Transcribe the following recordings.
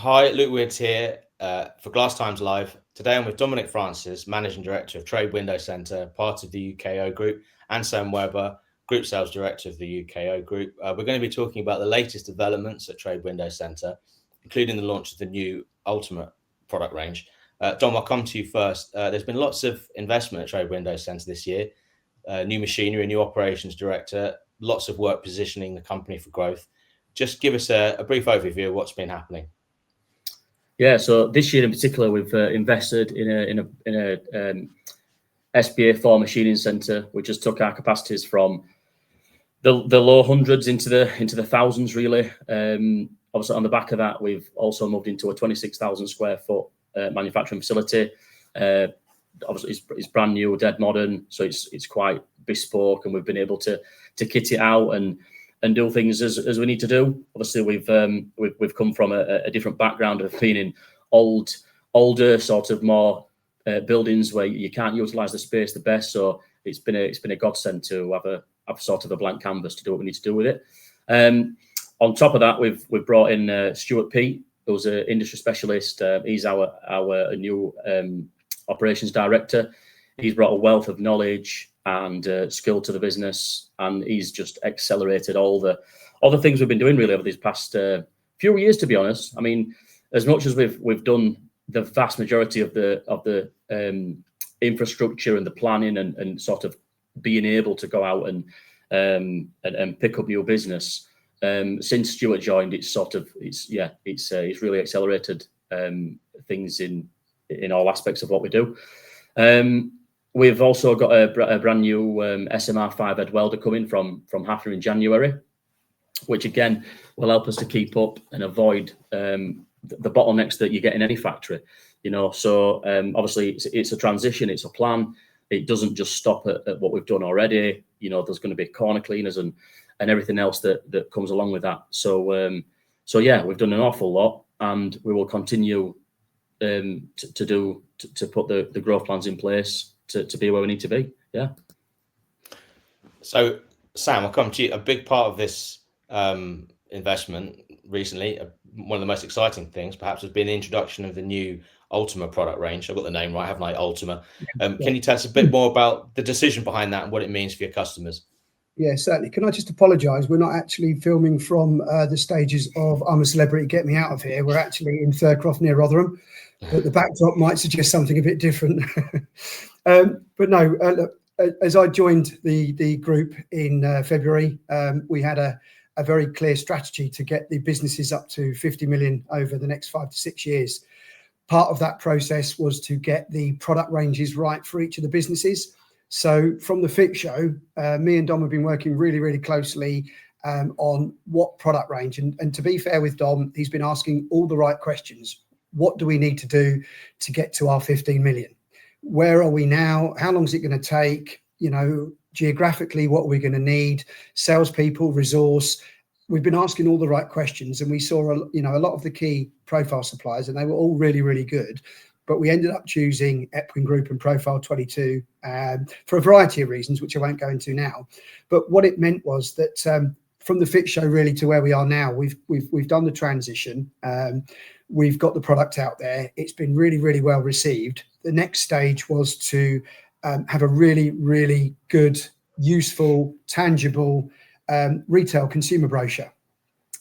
Hi, Luke Woods here for Glass Times Live. Today I'm with Dominic Francis, Managing Director of Trade Window Centre, part of the UKO Group, and Sam Webber, Group Sales Director of the UKO Group. We're going to be talking about the latest developments at Trade Window Centre, including the launch of the new Ultimate product range. Dom, I'll come to you first. There's been lots of investment at Trade Window Centre this year, new machinery, a new operations director, lots of work positioning the company for growth. Just give us a brief overview of what's been happening. Yeah, so this year in particular, we've invested in a SPA4 machining centre, which has took our capacities from the low hundreds into the thousands, really. Obviously, on the back of that, we've also moved into a 26,000 square foot manufacturing facility. Obviously, it's brand new, dead modern, so it's quite bespoke, and we've been able to kit it out and do things as we need to do. Obviously, we've come from a different background of being in older sort of more buildings where you can't utilise the space the best. So it's been a godsend to have sort of a blank canvas to do what we need to do with it. On top of that, we've brought in Stuart Peat, who's an industry specialist. He's our new operations director. He's brought a wealth of knowledge and skill to the business, and he's just accelerated all the things we've been doing really over these past few years. To be honest, I mean, as much as we've done the vast majority of the infrastructure and the planning and sort of being able to go out and pick up new business. Since Stuart joined, it's really accelerated things in all aspects of what we do. We've also got a brand new SMR 5-head welder coming from Hafner in January, which again will help us to keep up and avoid the bottlenecks that you get in any factory. So obviously it's a transition, it's a plan. It doesn't just stop at what we've done already. There's going to be corner cleaners and everything else that comes along with that. So yeah, we've done an awful lot, and we will continue to put the growth plans in place to be where we need to be. Yeah. So Sam, I'll come to you. A big part of this investment recently, one of the most exciting things perhaps, has been the introduction of the new Ultima product range. I've got the name right, haven't I? Ultima. Can you tell us a bit more about the decision behind that and what it means for your customers? Yeah, certainly. Can I just apologise? We're not actually filming from the stages of I'm a Celebrity, Get Me Out of Here. We're actually in Thurcroft near Rotherham, but the backdrop might suggest something a bit different. But no, look, as I joined the group in February, we had a very clear strategy to get the businesses up to 50 million over the next 5 to 6 years. Part of that process was to get the product ranges right for each of the businesses. So from the FIT show, me and Dom have been working really, really closely on what product range. And to be fair with Dom, he's been asking all the right questions. What do we need to do to get to our 15 million? Where are we now? How long is it going to take? Geographically, what are we going to need? Salespeople, resource. We've been asking all the right questions, and we saw a lot of the key profile suppliers, and they were all really, really good. But we ended up choosing Epwin Group and Profile 22 for a variety of reasons, which I won't go into now. But what it meant was that from the FIT show really to where we are now, we've done the transition. We've got the product out there. It's been really, really well received. The next stage was to have a really, really good, useful, tangible retail consumer brochure.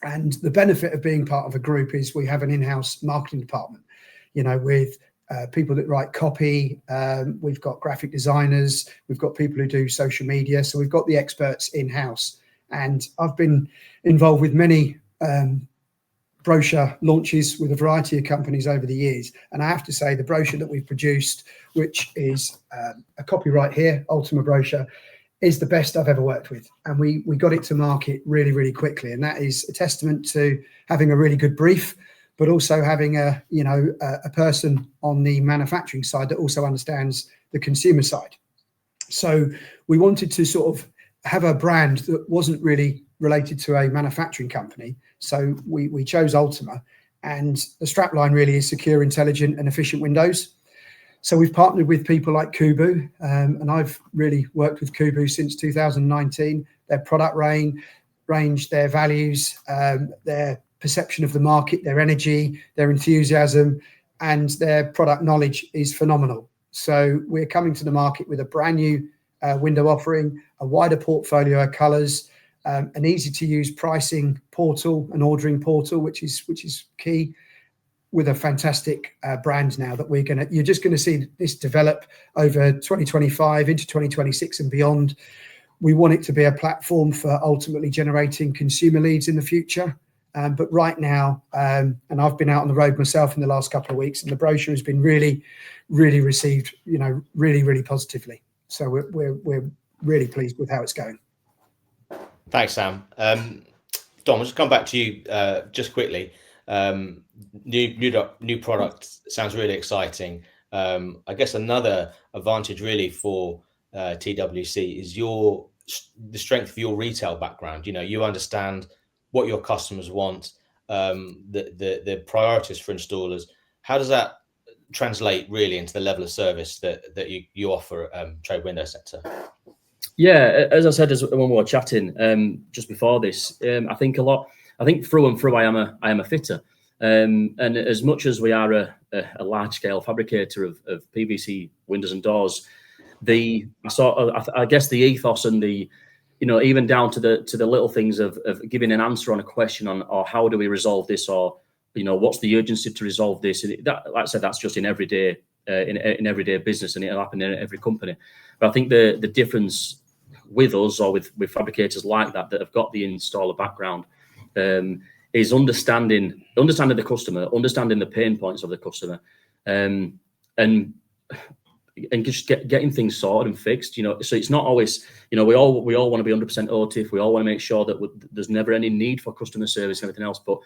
And the benefit of being part of a group is we have an in-house marketing department, with people that write copy. We've got graphic designers. We've got people who do social media. So we've got the experts in-house. And I've been involved with many brochure launches with a variety of companies over the years. And I have to say the brochure that we've produced, which is a copyright here, Ultima brochure, is the best I've ever worked with. And we got it to market really, really quickly. And that is a testament to having a really good brief, but also having a person on the manufacturing side that also understands the consumer side. So we wanted to sort of have a brand that wasn't really related to a manufacturing company. So we chose Ultima, and the strapline really is secure, intelligent and efficient windows. So we've partnered with people like Kubu, and I've really worked with Kubu since 2019. Their product range, their values, their perception of the market, their energy, their enthusiasm, and their product knowledge is phenomenal. So we're coming to the market with a brand new window offering, a wider portfolio of colours, an easy to use pricing portal and ordering portal, which is key, with a fantastic brand now that you're just going to see this develop over 2025 into 2026 and beyond. We want it to be a platform for ultimately generating consumer leads in the future. But right now, and I've been out on the road myself in the last couple of weeks, and the brochure has been really, really received, really, really positively. So we're really pleased with how it's going. Thanks, Sam. Dom, I'll just come back to you just quickly. New product sounds really exciting. I guess another advantage really for TWC is the strength of your retail background. You understand what your customers want, the priorities for installers. How does that translate really into the level of service that you offer at Trade Window Centre? Yeah, as I said, when we were chatting just before this, I think through and through I am a fitter, and as much as we are a large scale fabricator of PVC windows and doors, I guess the ethos and the even down to the little things of giving an answer on a question or how do we resolve this, or what's the urgency to resolve this, and that, like I said, that's just in everyday in everyday business, and it'll happen in every company. But I think the difference with us or with fabricators like that have got the installer background is understanding the customer, understanding the pain points of the customer, and just getting things sorted and fixed. So it's not always, we all want to be 100% OTIF. We all want to make sure that there's never any need for customer service and everything else, but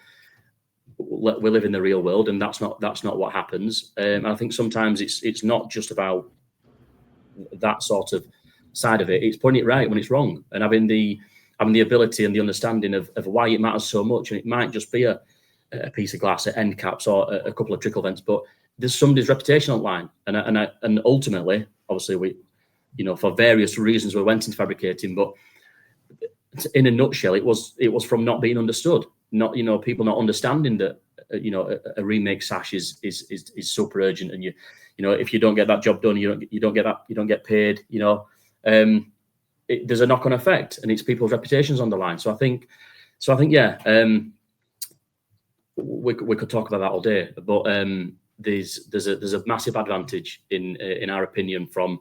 we live in the real world, and that's not what happens. I think sometimes it's not just about that sort of side of it. It's putting it right when it's wrong, and having the ability and the understanding of why it matters so much. And it might just be a piece of glass at end caps or a couple of trickle vents, but there's somebody's reputation on line. And ultimately, obviously, we, for various reasons, we went into fabricating. But in a nutshell, it was from not being understood, not people not understanding that a remake sash is super urgent, and if you don't get that job done, you don't get paid. There's a knock-on effect, and it's people's reputations on the line. So I think yeah, we could talk about that all day, but there's a massive advantage in our opinion from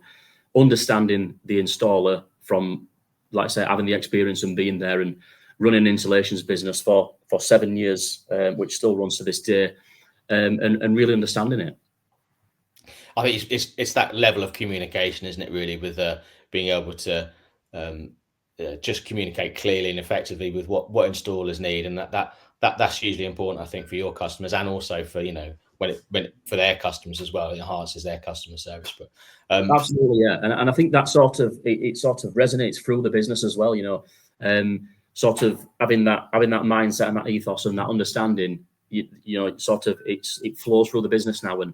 understanding the installer, from, like I say, having the experience and being there and running an installations business for 7 years, which still runs to this day, and really understanding it. I think it's that level of communication, isn't it? Really, with being able to just communicate clearly and effectively with what installers need, and that's hugely important, I think, for your customers, and also for when for their customers as well. It enhances their customer service. But absolutely, yeah, and I think that sort of resonates through the business as well. Sort of having that mindset and that ethos and that understanding. It flows through the business now, and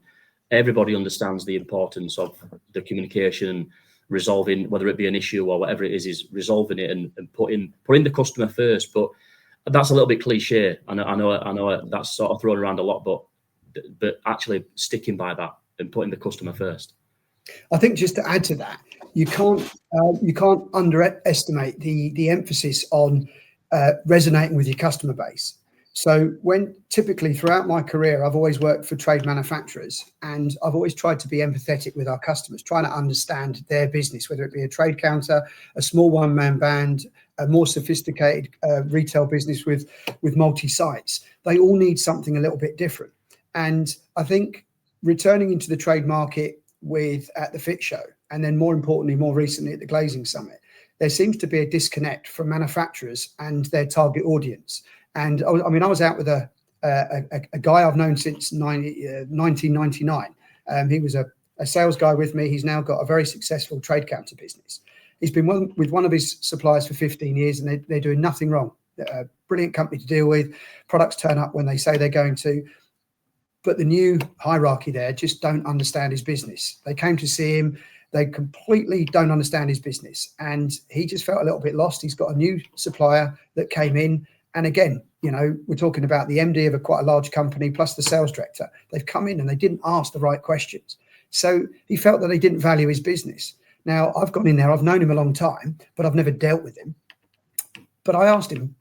everybody understands the importance of the communication, resolving, whether it be an issue or whatever it is resolving it and putting the customer first. But that's a little bit cliche. I know that's sort of thrown around a lot, but actually sticking by that and putting the customer first. I think just to add to that, you can't underestimate the emphasis on resonating with your customer base. So when typically throughout my career, I've always worked for trade manufacturers, and I've always tried to be empathetic with our customers, trying to understand their business, whether it be a trade counter, a small one-man band, a more sophisticated retail business with multi-sites. They all need something a little bit different. And I think returning into the trade market at the FIT Show, and then more importantly, more recently at the Glazing Summit, there seems to be a disconnect from manufacturers and their target audience. And I mean, I was out with a guy I've known since 1999. He was a sales guy with me. He's now got a very successful trade counter business. He's been with one of his suppliers for 15 years, and they're doing nothing wrong. They're a brilliant company to deal with. Products turn up when they say they're going to. But the new hierarchy there just don't understand his business. They came to see him. They completely don't understand his business. And he just felt a little bit lost. He's got a new supplier that came in, And again, you know, we're talking about the MD of quite a large company plus the sales director. They've come in and they didn't ask the right questions. So he felt that they didn't value his business. Now, I've gone in there, I've known him a long time, but I've never dealt with him. But I asked him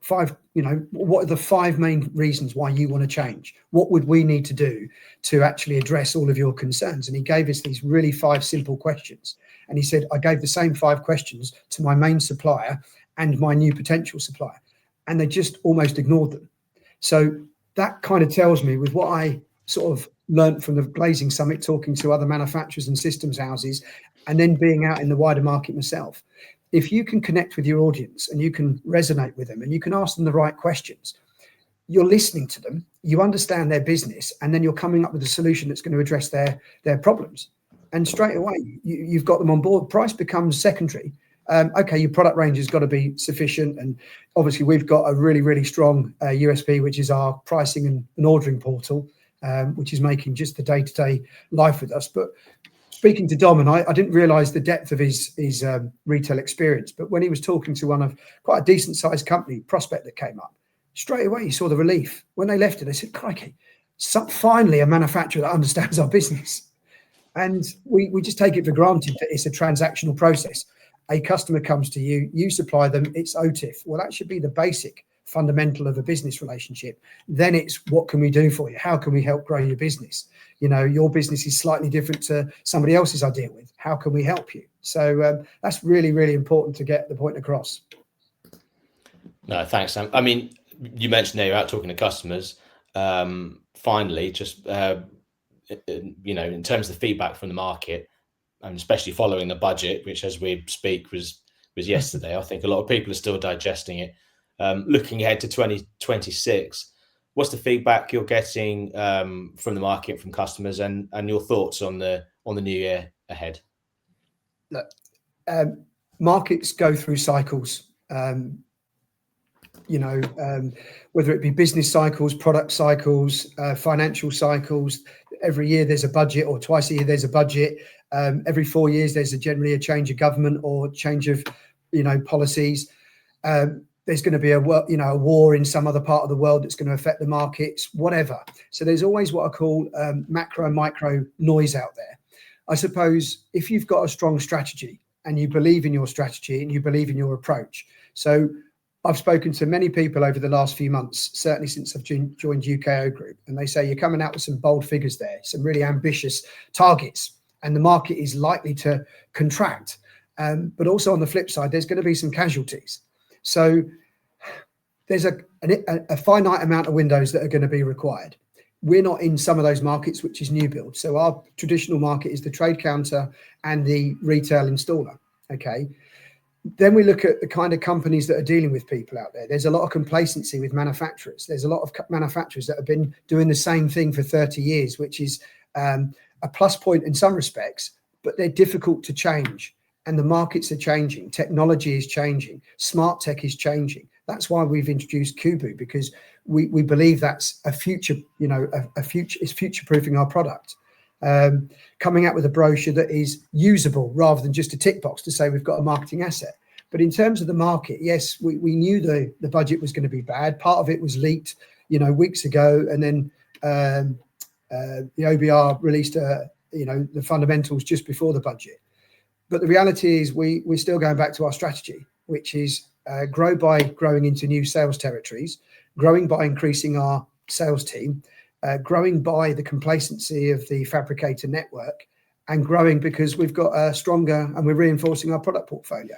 what are the 5 main reasons why you want to change? What would we need to do to actually address all of your concerns? And he gave us these really 5 simple questions. And he said, I gave the same 5 questions to my main supplier and my new potential supplier, and they just almost ignored them. So that kind of tells me, with what I sort of learned from the Glazing Summit, talking to other manufacturers and systems houses, and then being out in the wider market myself, if you can connect with your audience and you can resonate with them and you can ask them the right questions, you're listening to them, you understand their business, and then you're coming up with a solution that's going to address their problems. And straight away, you've got them on board. Price becomes secondary. Okay, your product range has got to be sufficient. And obviously, we've got a really, really strong USP, which is our pricing and ordering portal, which is making just the day-to-day life with us. But speaking to Dom, and I didn't realise the depth of his retail experience, but when he was talking to one of quite a decent sized company prospect that came up, straight away he saw the relief. When they left it, they said, crikey, finally a manufacturer that understands our business. And we just take it for granted that it's a transactional process. A customer comes to you, you supply them, it's OTIF. Well, that should be the basic fundamental of a business relationship. Then it's, what can we do for you? How can we help grow your business? You know, your business is slightly different to somebody else's I deal with. How can we help you? So that's really, really important to get the point across. No, thanks, Sam. I mean, you mentioned there you're out talking to customers. Finally, just, in terms of the feedback from the market, and especially following the budget, which as we speak was yesterday, I think a lot of people are still digesting it. Looking ahead to 2026, what's the feedback you're getting from the market, from customers, and your thoughts on the new year ahead? Look, markets go through cycles. Whether it be business cycles, product cycles, financial cycles. Every year there's a budget, or twice a year there's a budget. Every 4 years there's generally a change of government or change of policies. There's going to be a war in some other part of the world that's going to affect the markets, whatever. So there's always what I call macro and micro noise out there. I suppose if you've got a strong strategy and you believe in your strategy and you believe in your approach. So I've spoken to many people over the last few months, certainly since I've joined UKO Group, and they say you're coming out with some bold figures there, some really ambitious targets, and the market is likely to contract. But also on the flip side, there's going to be some casualties. So there's a finite amount of windows that are going to be required. We're not in some of those markets, which is new build. So our traditional market is the trade counter and the retail installer. Okay. Then we look at the kind of companies that are dealing with people out there. There's a lot of complacency with manufacturers. There's a lot of manufacturers that have been doing the same thing for 30 years, which is a plus point in some respects, but they're difficult to change. And the markets are changing. Technology is changing. Smart tech is changing. That's why we've introduced Kubu, because we believe that's a future, is future-proofing our product. Coming out with a brochure that is usable rather than just a tick box to say we've got a marketing asset. But in terms of the market, yes, we knew the budget was going to be bad. Part of it was leaked, weeks ago, and then the OBR released, the fundamentals just before the budget. But the reality is we're still going back to our strategy, which is grow by growing into new sales territories, growing by increasing our sales team, growing by the complacency of the fabricator network, and growing because we've got a stronger, and we're reinforcing our product portfolio.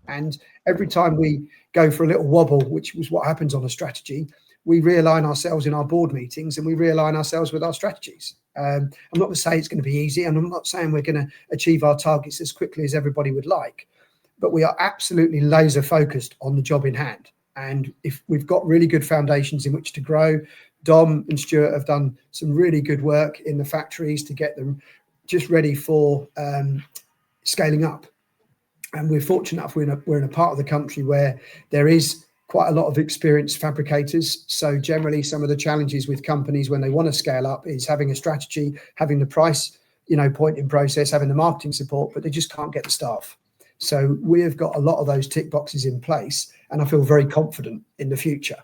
And every time we go for a little wobble, which was what happens on a strategy, we realign ourselves in our board meetings and we realign ourselves with our strategies. I'm not going to say it's going to be easy, and I'm not saying we're going to achieve our targets as quickly as everybody would like, but we are absolutely laser focused on the job in hand. And if we've got really good foundations in which to grow, Dom and Stuart have done some really good work in the factories to get them just ready for scaling up. And we're fortunate enough, we're in a part of the country where there is quite a lot of experienced fabricators. So generally some of the challenges with companies when they want to scale up is having a strategy, having the price, point in process, having the marketing support, but they just can't get the staff. So we've got a lot of those tick boxes in place, and I feel very confident in the future.